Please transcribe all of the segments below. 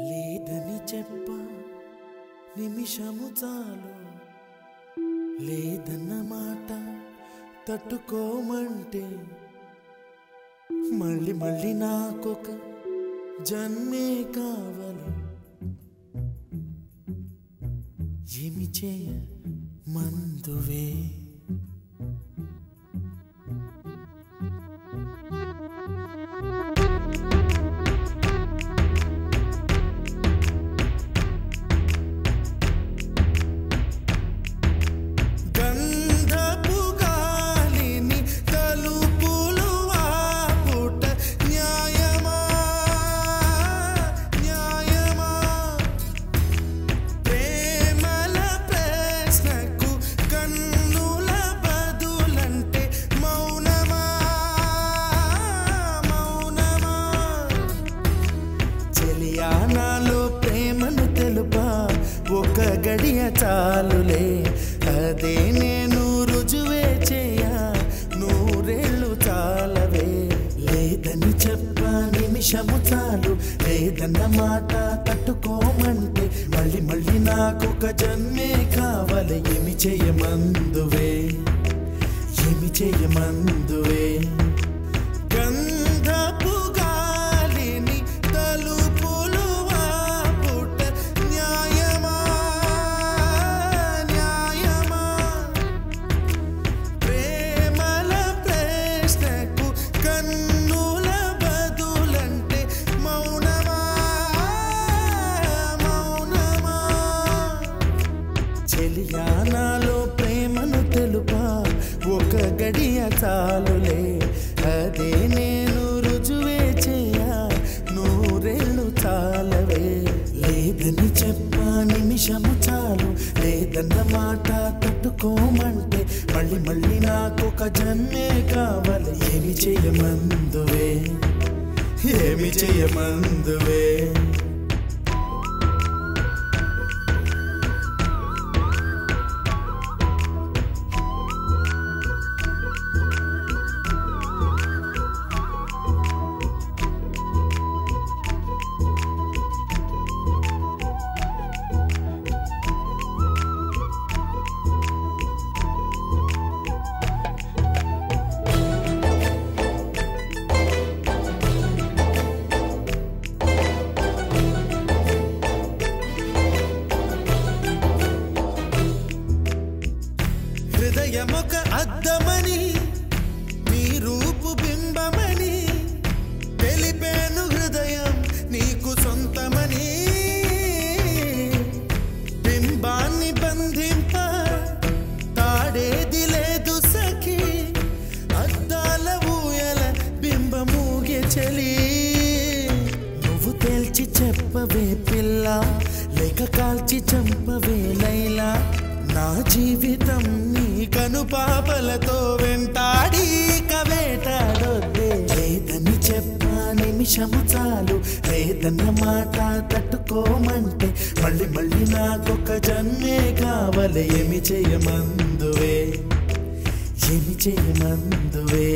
లేదని చెప్ప నిమిషము చాలు లేదన్న మాట తట్టుకోమంటే మళ్ళీ మళ్ళీ నాకొక జన్మే కావాలి ఏమి చేయ మందువే నాలో ప్రేమను తెలుపా ఒక గడియ చాలులే అదే నేను రుజువే చేయ నూరేళ్ళు చాలవే లేదని చెప్ప నిమిషము చాలు లేదన్న మాట తట్టుకోమంటే మళ్ళీ మళ్ళీ నాకొక జన్మే కావాలి ఏమి చేయమందువే ఏమి చేయమందువే నాలో ప్రేమను తెలుపా ఒక గడియ చాలులే అదే నేను రుజువే చేయ నూరేళ్ళు చాలవే లేదని చెప్ప నిమిషము చాలు లేదన్న మాట తట్టుకోమంటే మళ్ళీ మళ్ళీ నాకొక జన్మే కావాలి ఏమి చేయమందువే ఏమి చేయమందువే హృదయమొక అద్దమని నీ రూపు బింబమని తెలిపేను హృదయం నీకు సొంతమని బింబాన్ని బంధింప తాడేది లేదు సఖి అద్దాల ఊయల బింబమూగే చలి నువ్వు తేల్చి చెప్పవే పిల్ల లేక కాల్చి చంపవే లైలా నా జీవితం నీ కనుపాపలతో వెంటాడి కవేటాడొద్దే లేదని చెప్ప నిమిషము చాలు లేదన్న మాట తట్టుకోమంటే మళ్ళీ మళ్ళీ నాకొక జన్మే కావాలి ఏమి చేయమందువే ఏమి చేయమందువే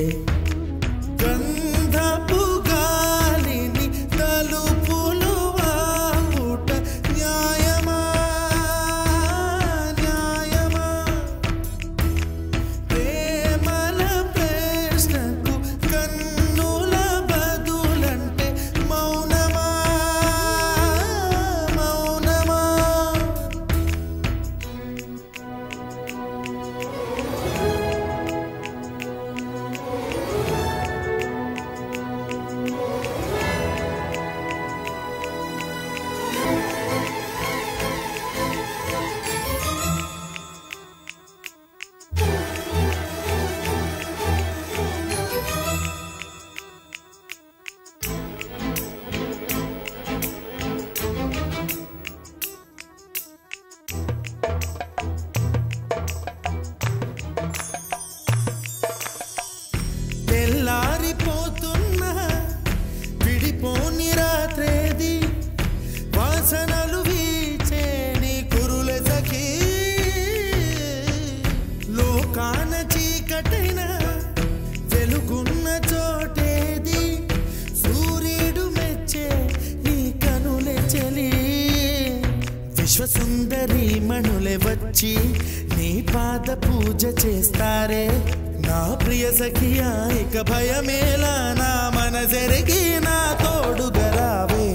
గంధపు గాలిని తలుపులు వాపుట న్యాయమా విశ్వసుందరి మణులే వచ్చి నీ పాద పూజ చేస్తారే నా ప్రియ సఖియా ఇక భయమేలా నా మనసెరిగి నా తోడుగా రావే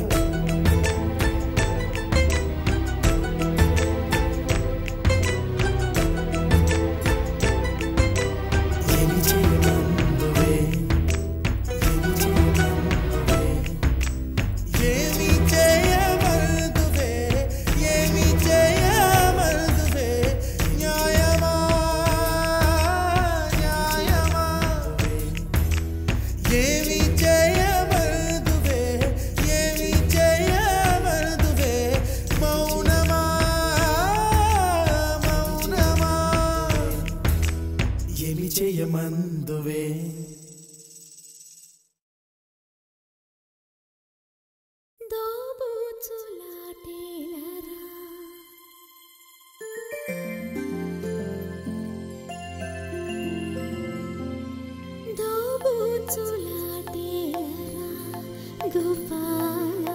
చేయమందువే గోపాల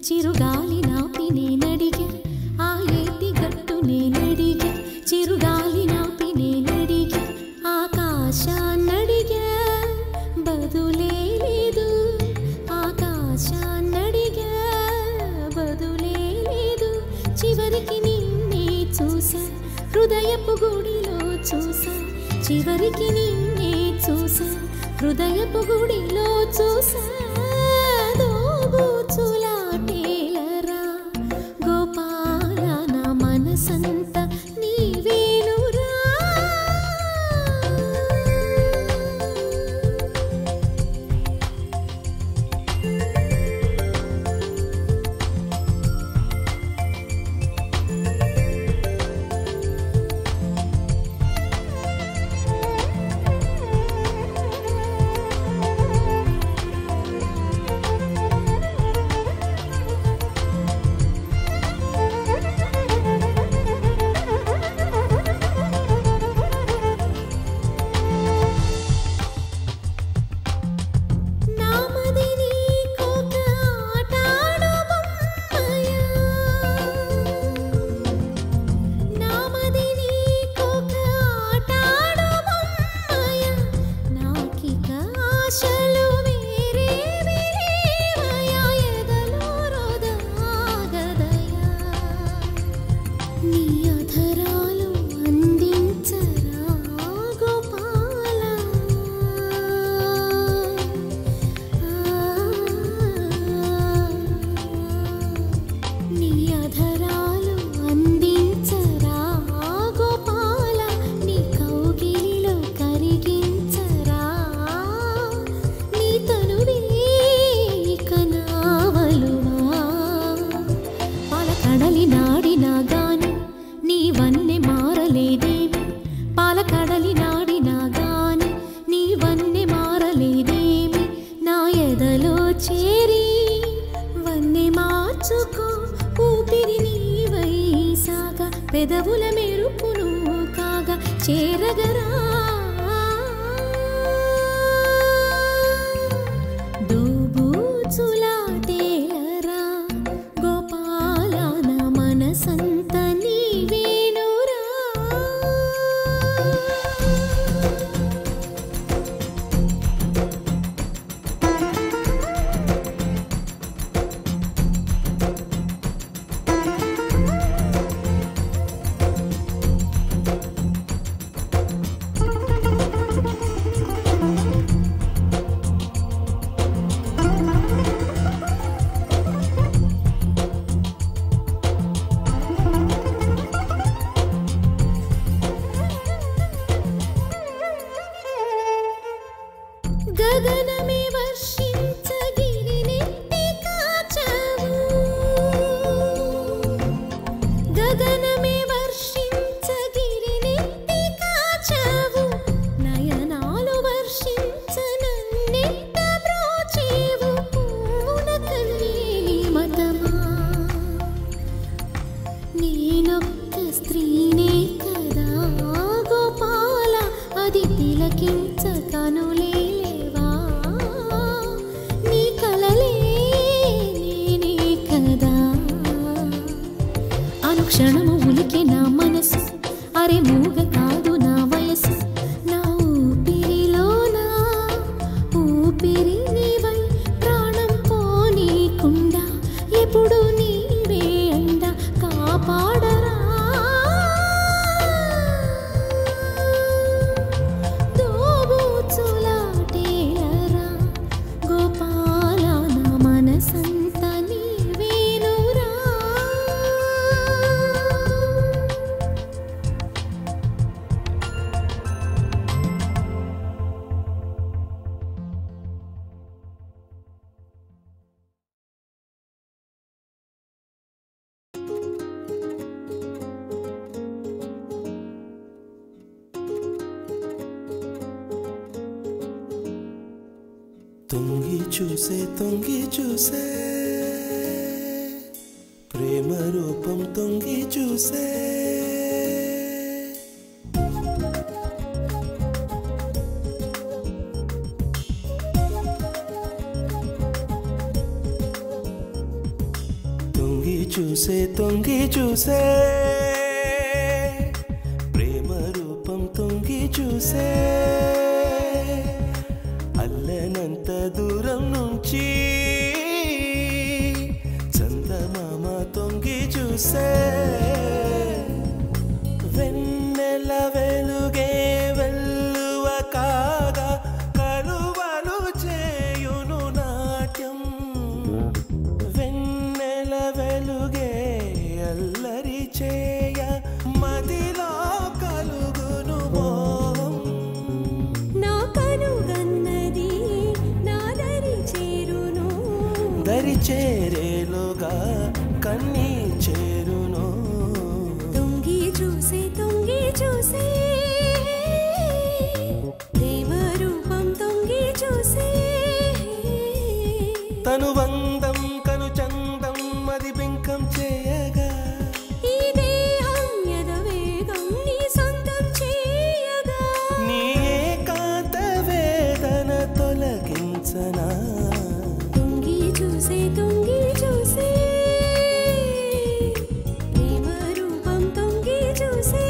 చిరుగాలి నాపి నేనడిగే ఆ ఏటి గట్టు నేనడిగే చిరుగాలి నాపి నేనడిగే ఆకాశాన్నడిగే బదులే లేదు ఆకాశాన్నడిగే బదులే లేదు చివరికి నిన్నే చూసా హృదయపు గుడిలో చూసా చివరికి నిన్నే చూసా హృదయపు గుడిలో చూసా దోబూచులాటేలరా గోపాల నా మనసంత నీవేనురా పెదవుల మెరుపును కాగా చేరగరా దోబూచులాటేలరా గోపాల నా మనసంత నీవేనురా నేనొక్క స్త్రీనే కదా గోపాల, అది తిలకించకనులేవా నీ కలలే నేనే కదా. అనుక్షణము ఉలికే నా మనసు, అరే మూగ కాదు నా వయసు. నా ఊపిరిలోనా ఊపిరి నీవై ప్రాణం పోనీకుండా ఎప్పుడు నీవే అండ కాపాడరా. దోబూచులాటేలరా గోపాల, నా మనసంత నీవేనురా. తొంగి చూసే ప్రేమ రూపం తొంగి చూసే. తొంగి చూసే ప్రేమ రూపం తొంగి చూసే. అల్లనంత దూరం నుంచి చందమామ తొంగి చూసే. వెన్నెల వెలుగే వెల్లువ కాగా కలువలు చేయును నాట్యం. వెన్నెల వెలుగే అల్లరి చేయ మదిలో కలుగును మోహం. నా కనుగన్నది నా దరి చేరును, దరి చేరేలోగా కన్నీ చేరును. తొంగి చూసే ప్రేమ రూపం తొంగి చూసే. తను వందం కను చందం మది బింకం చేయగా, ఈ దేహం యదవేగం నీ సొంతం చేయగా. నీ ఏకాంత వేదన తొలగించనా. తొంగి చూసే ప్రేమ రూపం తొంగి చూసే.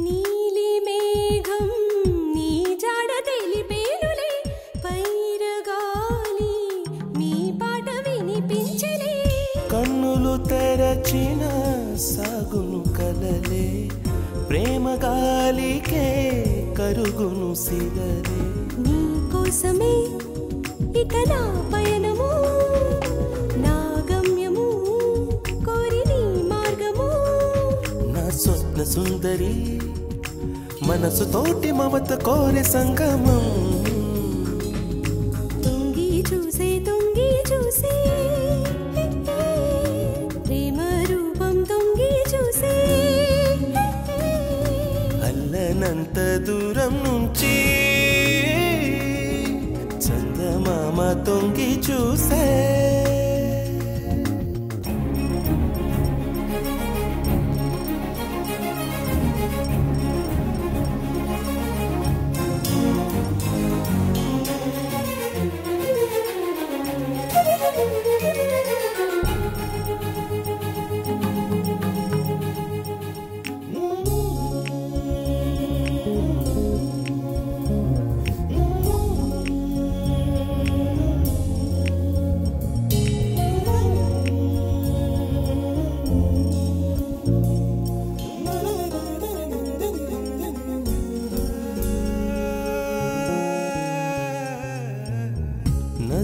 నీలి మేఘం నీ జాడ తెలిపేనులే, పైరగాలి నీ పాట వినిపించలే. కన్నులు తెరచిన సాగును కలలే, ప్రేమ గాలికే కరుగును సిగలే. నీ కోసమే ఇక నా పయనము, నా గమ్యము కోరి నీ మార్గము. నా స్వప్న సుందరి మనసు తోటి మమత కోరి సంగమం. తొంగి చూసే ప్రేమ రూపం తొంగి చూసే. అల్లనంత దూరం నుంచి చందమామ తొంగి చూసే.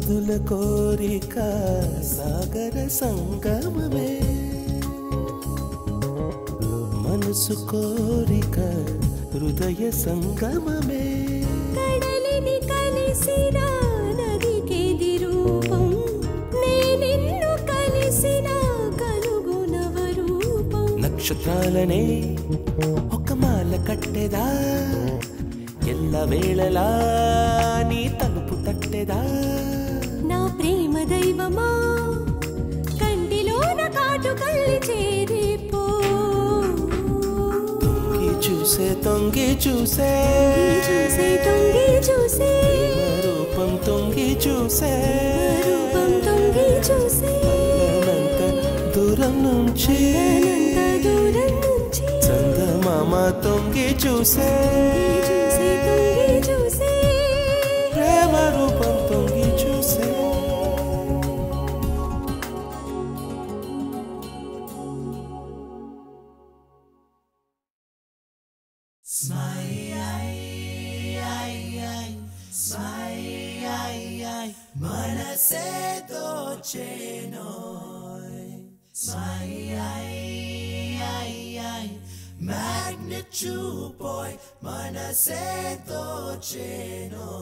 మదుల కోరిక సాగర సంగమమే మనసు కోరిక హృదయ సంగమమే కడలిని కలిసిన నదికేది రూపం నేనిన్ను కలిసిన కలుగు నవరూపం నక్షత్రాలనే ఒక మాల కట్టెదా ఎల్ల వేళలా నీ తలుపు తట్టెదా నా ప్రేమ దైవమా కంటిలోన కాటు కళ్ళి చేరిపో తొంగి చూసే తొంగి చూసే రూపం తొంగి చూసే అనంత దూరం నుంచి చందమామ తొంగి చూసే ప్రేమ రూపం తొంగి చూసే మనసే దోచేనోయ్ magnet చూపోయ్ మనసే దోచేనోయ్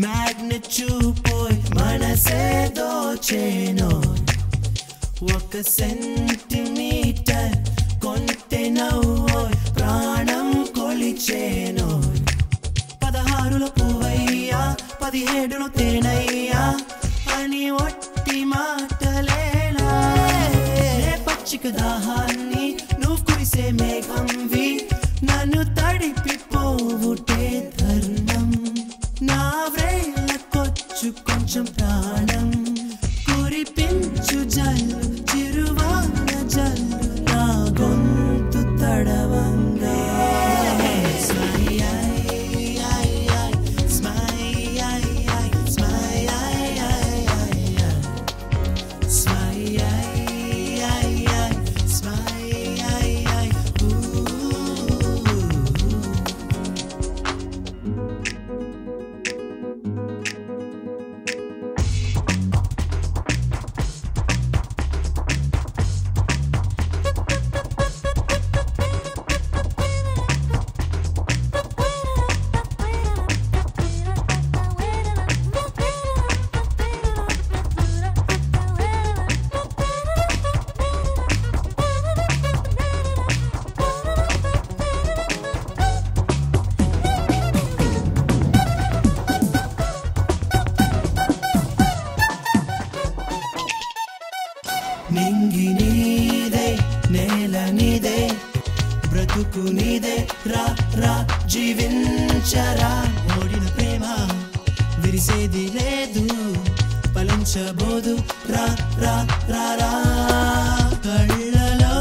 magnet చూపోయ్ మనసే దోచేనోయ్ ఒక సెంటీమీటర్ కొంటె నవ్వోయ్ ప్రాణం కొలిచేనోయ్ 16లో పువ్వయ్యా 17లో తేనయ్యా అని ఒట్టి మాటలేలా పచ్చిక దాహాన్ని నువ్వు కురిసే మేఘంవి నన్ను తడిపిపోవుటే ధర్మం నా వ్రేళ్ళకొచ్చు కొంచెం ప్రాణం కురిపించు జల్లు చిరువాన జల్లు నా గొంతు తడవంగా నింగి నీదే నేల నీదే బ్రతుకు నీదే రా రా జీవించరా ఓడిన ప్రేమ విరిసేది లేదు ఫలించబోదు రా రా రా రా కళ్ళలో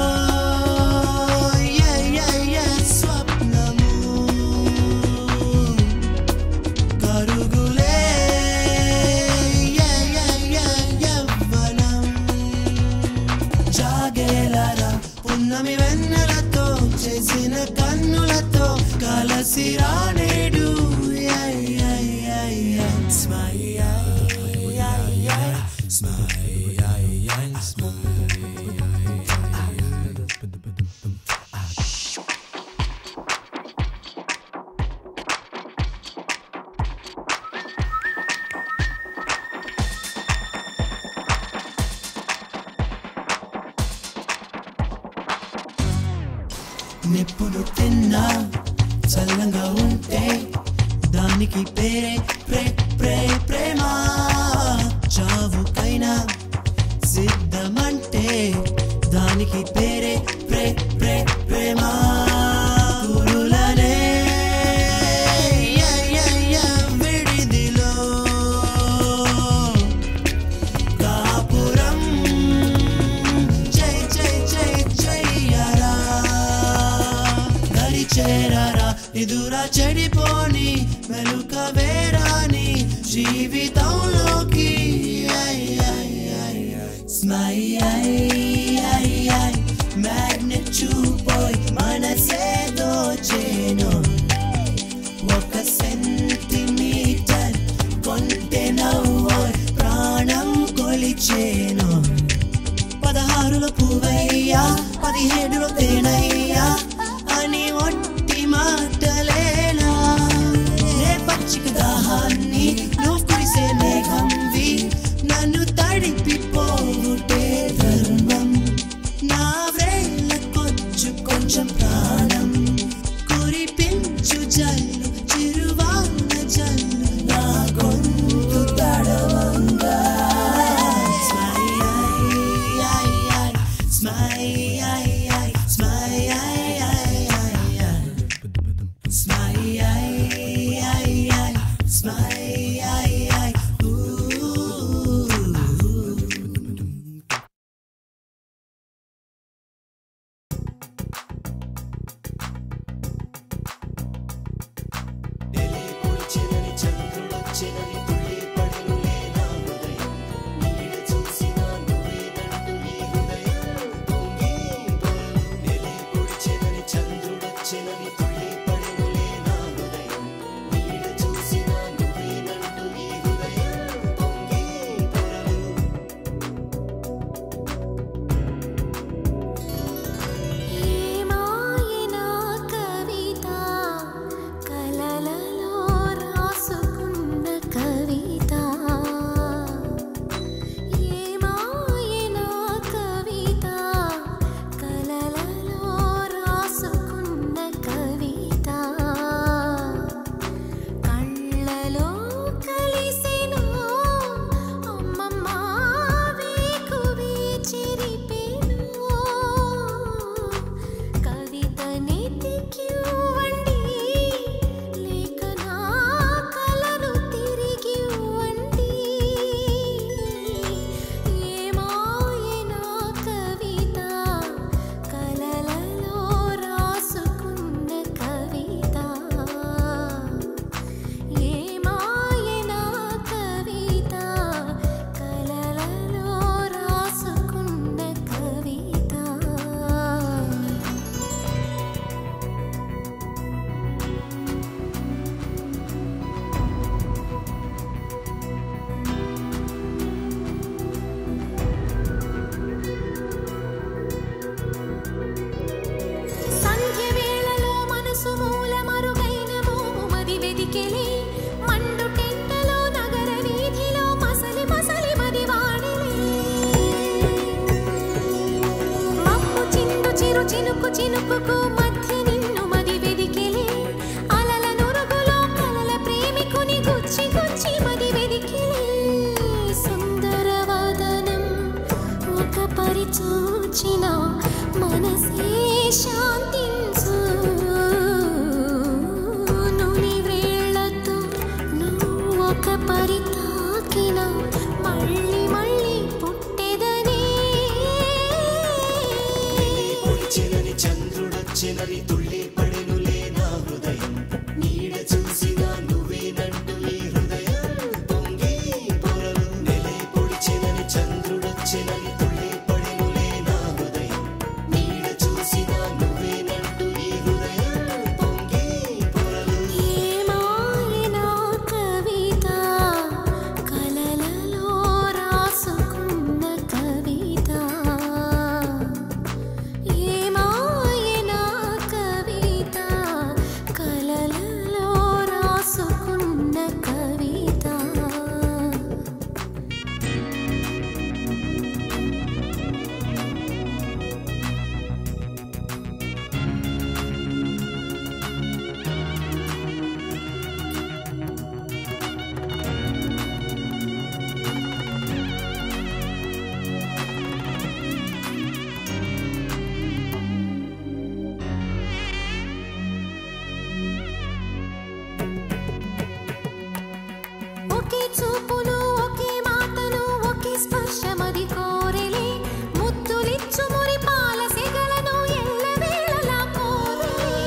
స్వప్నము కరుగులే యవ్వనం జాగేలరా పున్నమి వెన్నెలతో చేసిన కన్నులతో కలసిరా నేడు నిప్పులు తిన్నా చల్లంగా ఉంటే దానికి పేరే ప్రేమ చావుకైనా సిద్ధమంటే దానికి పేరే ప్రేమ కురులనే విడిదిలో కాపురం వెలుకవేరాని జీవితంలోకి మ్యాగ్నెట్ చూపోయి మనసేదో చేను ఒక సెంటీమీటర్ కొంటె నవ్వోయ్ ప్రాణం కొలిచేను 16లో పువ్వయ్యా 17లో తేనయ్యా అని ఒట్టి మాటలేనా రే పచ్చిక దాహాన్ని నువ్వు కురిసే మేఘంవి నన్ను తడిపిపోవుటే ధర్మం నా వేళ్ళకొచ్చు కొంచెం ప్రాణం కురిపించు జల్లు చిరువాన జల్లు నా గొంతు తడవంగా చినుకు చినుకుకు మధ్య నిన్ను మది వెదికిలే అలల నురుగులో కలల ప్రేమికుని గుచ్చి గుచ్చి మది వెదికిలే సుందరవదనం ఒక పరిచూచిన మనసే శాంతించు నుని వేళ్ళతో నువ్వు ఒక పరి తాకిన మళ్ళీ మళ్ళీ పుట్టెదనే చంద్రుడొచ్చినని తుళ్ళి పడెనులే నా హృదయం నీడ చూసినా నువ్వేనంటూ ఈ హృదయం పొంగి పొరలు నెలే పొడిచెనని చంద్రుడొచ్చినని తుళ్ళి పడెనులే నా హృదయం నీడ చూసినా నువ్వేనంటూ ఈ హృదయం పొంగి పొరలు ఏమాయనా కవిత కలలలో రాసుకున్న కవిత ఏమాయనా కవిత కలలలో రాసుకున్న కవిత ఒకే చూపును ఒకే మాటను ఒకే స్పర్శమది కోరెలే ముద్దులిచ్చు మురి పాల సెగలను ఎల్లవేళలా కోరెలే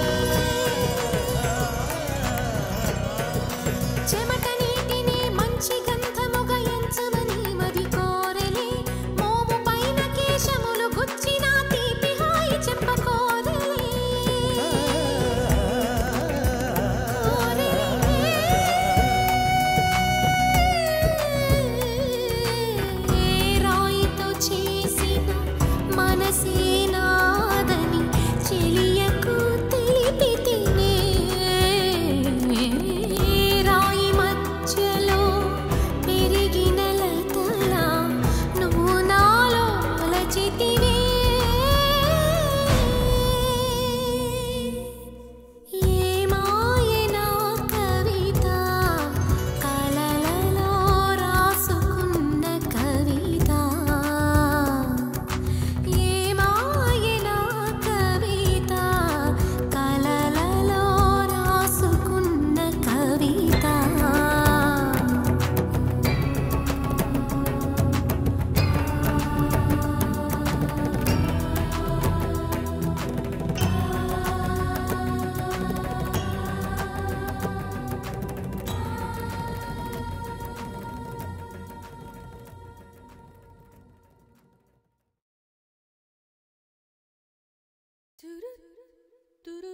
తురు